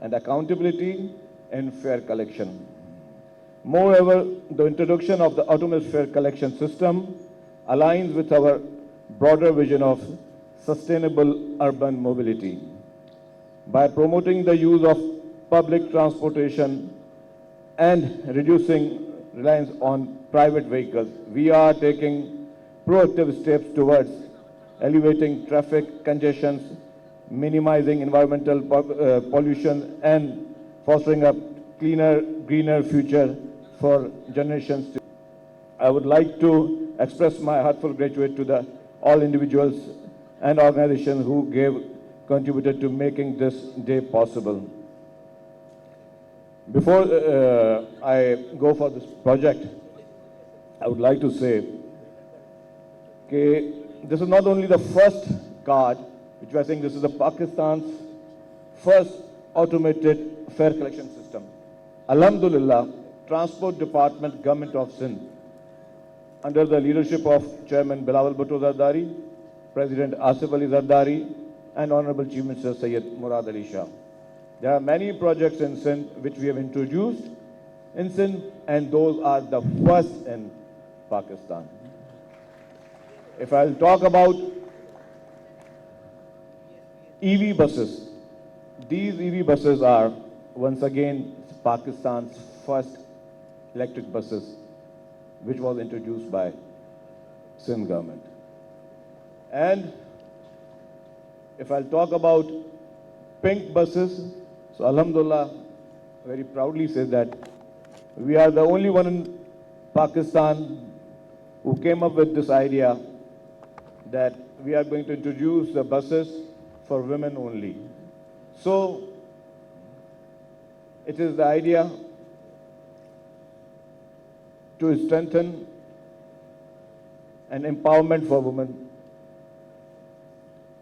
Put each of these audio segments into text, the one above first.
and accountability in fare collection. Moreover, the introduction of the autonomous fare collection system aligns with our broader vision of sustainable urban mobility. By promoting the use of public transportation and reducing reliance on private vehicles, we are taking proactive steps towards alleviating traffic congestions, minimizing environmental pollution, and fostering a cleaner, greener future for generations to come. I would like to express my heartfelt gratitude to all individuals and organizations who contributed to making this day possible. Before I go for this project, I would like to say that this is not only the first card, which we are saying this is Pakistan's first automated fare collection system. Alhamdulillah, Transport Department, Government of Sindh, under the leadership of Chairman Bilawal Bhutto Zardari, President Asif Ali Zardari, and Honorable Chief Minister Syed Murad Ali Shah. There are many projects in Sindh which we have introduced in Sindh, and those are the first in Pakistan. If I'll talk about EV buses, these EV buses are once again Pakistan's first electric buses, which was introduced by Sindh government. And if I'll talk about pink buses, so Alhamdulillah, very proudly say that we are the only one in Pakistan who came up with this idea that we are going to introduce the buses for women only. So it is the idea to strengthen an empowerment for women.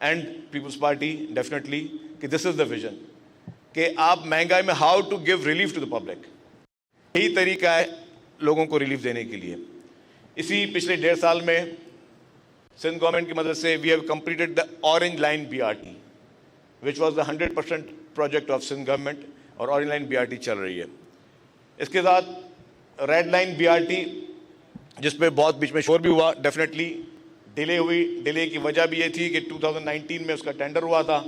And Peoples Party definitely کہ this is the vision کہ آپ مہنگائی میں how to give relief to the public. یہی طریقہ ہے لوگوں کو ریلیف دینے کے لیے. اسی پچھلے 1.5 سال میں سندھ گورنمنٹ کی مدد سے we have completed the orange line BRT which was the 100% project of Sindh government, اور اورنج لائن BRT چل رہی ہے. اس کے ساتھ ریڈ لائن BRT جس پہ بہت بیچ میں شور بھی ہوا, ڈیفینیٹلی ڈیلے ہوئی. ڈیلے کی وجہ بھی یہ تھی کہ 2019 میں اس کا ٹینڈر ہوا تھا,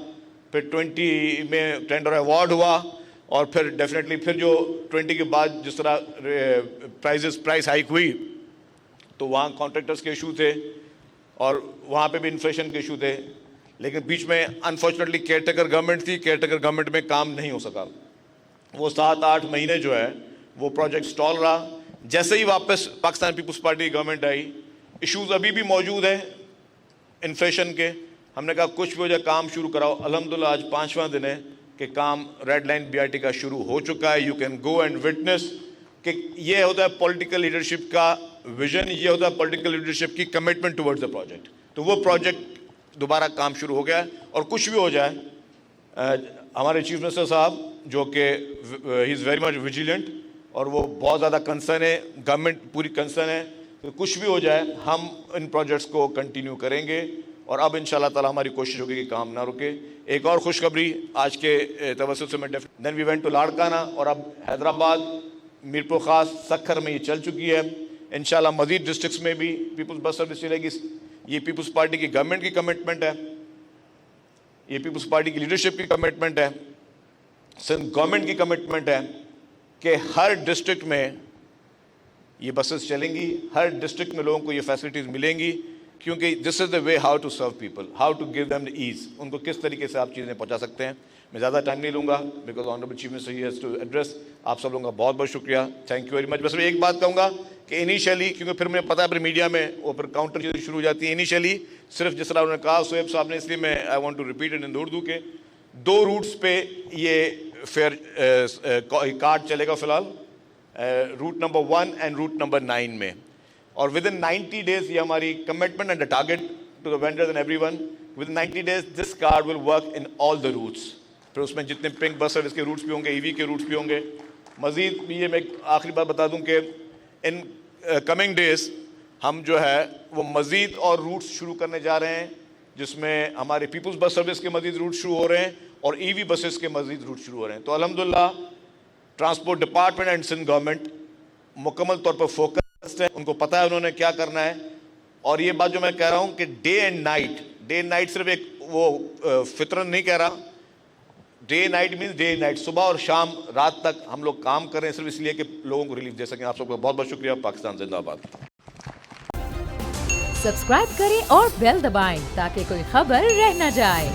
پھر 20 میں ٹینڈر ایوارڈ ہوا, اور پھر ڈیفینیٹلی پھر جو 20 کے بعد جس طرح پرائس ہائیک ہوئی تو وہاں کانٹریکٹرس کے ایشو تھے اور وہاں پہ بھی انفلیشن کے ایشو تھے. لیکن بیچ میں انفارچونیٹلی کیئر ٹیکر گورنمنٹ تھی, کیئر ٹیکر گورنمنٹ میں کام نہیں ہو سکا. وہ 7-8 مہینے جو ہے وہ پروجیکٹ سٹال رہا. جیسے ہی واپس پاکستان پیپلز پارٹی کی گورنمنٹ آئی, ایشوز ابھی بھی موجود ہیں انفلیشن کے. ہم نے کہا کچھ بھی ہو جائے کام شروع کراؤ. الحمدللہ آج 5واں دن ہے کہ کام ریڈ لائن BRT کا شروع ہو چکا ہے. You can go and witness کہ یہ ہوتا ہے پولیٹیکل لیڈرشپ کا ویژن, یہ ہوتا ہے پولیٹیکل لیڈرشپ کی کمٹمنٹ ٹورڈز دا پروجیکٹ. تو وہ پروجیکٹ دوبارہ کام شروع ہو گیا ہے. اور کچھ بھی ہو جائے, ہمارے چیف منسٹر صاحب جو کہ ہی از ویری مچ ویجیلنٹ اور وہ بہت زیادہ کنسرن ہے, گورنمنٹ پوری کنسرن ہے, تو کچھ بھی ہو جائے ہم ان پروجیکٹس کو کنٹینیو کریں گے. اور اب ان شاء اللہ تعالیٰ ہماری کوشش ہوگی کہ کام نہ رکے. ایک اور خوشخبری آج کے توسط سے میں دین وی وینٹ ٹو لاڑکانہ, اور اب حیدرآباد, میرپور خاص, سکھر میں یہ چل چکی ہے. انشاءاللہ مزید ڈسٹرکٹس میں بھی پیپلز بس سروس چلے گی. یہ پیپلز پارٹی کی گورنمنٹ کی کمٹمنٹ ہے, یہ پیپلز پارٹی کی لیڈرشپ کی کمٹمنٹ ہے, سندھ گورنمنٹ کی کمٹمنٹ ہے کہ ہر ڈسٹرکٹ میں یہ بسز چلیں گی, ہر ڈسٹرکٹ میں لوگوں کو یہ فیسلٹیز ملیں گی. کیونکہ this is the way how to serve people, how to give them the ease. ان کو کس طریقے سے آپ چیزیں پہنچا سکتے ہیں. میں زیادہ ٹائم نہیں لوں گا because honourable chief minister he has to address. آپ سب لوگوں کا بہت بہت شکریہ, تھینک یو ویری مچ. بس میں ایک بات کہوں گا کہ انیشیلی, کیونکہ پھر مجھے پتا ہے پھر میڈیا میں وہ پھر کاؤنٹر چیزیں شروع ہو جاتی ہیں. انیشیلی صرف جس طرح انہوں نے کہا سہیب صاحب نے, اس لیے میں I want to repeat it in Urdu کہ 2 روٹس پہ یہ فیئر کارڈ چلے گا فی الحال, route number 1 and route number 9 میں. اور ود ان 90 days یہ ہماری commitment and target to the vendors and everyone, within 90 days this card will work in all the routes. پھر اس میں جتنے پنک بس سروس کے roots بھی ہوں گے, EV کے روٹس بھی ہوں گے. مزید بھی یہ میں ایک آخری بات بتا دوں کہ ان کمنگ ڈیز ہم جو ہے وہ مزید اور روٹس شروع کرنے جا رہے ہیں, جس میں ہمارے پیپلز بس سروس کے مزید روٹ شروع ہو رہے ہیں اور EV بسز کے مزید روٹ شروع ہو رہے ہیں. تو الحمدللہ transport department and Sindh government مکمل طور پر فوکسڈ ہے, ان کو پتہ ہے انہوں نے کیا کرنا ہے. اور یہ بات جو میں کہہ رہا ہوں کہ ڈے اینڈ نائٹ صرف ایک وہ فطرن نہیں کہہ رہا, day night means day night, صبح اور شام رات تک ہم لوگ کام کر رہے ہیں صرف اس لیے کہ لوگوں کو ریلیف دے سکیں. آپ سب کو بہت بہت شکریہ. پاکستان زندہ باد. سبسکرائب کریں اور بیل دبائیں تاکہ کوئی خبر رہ نہ جائے.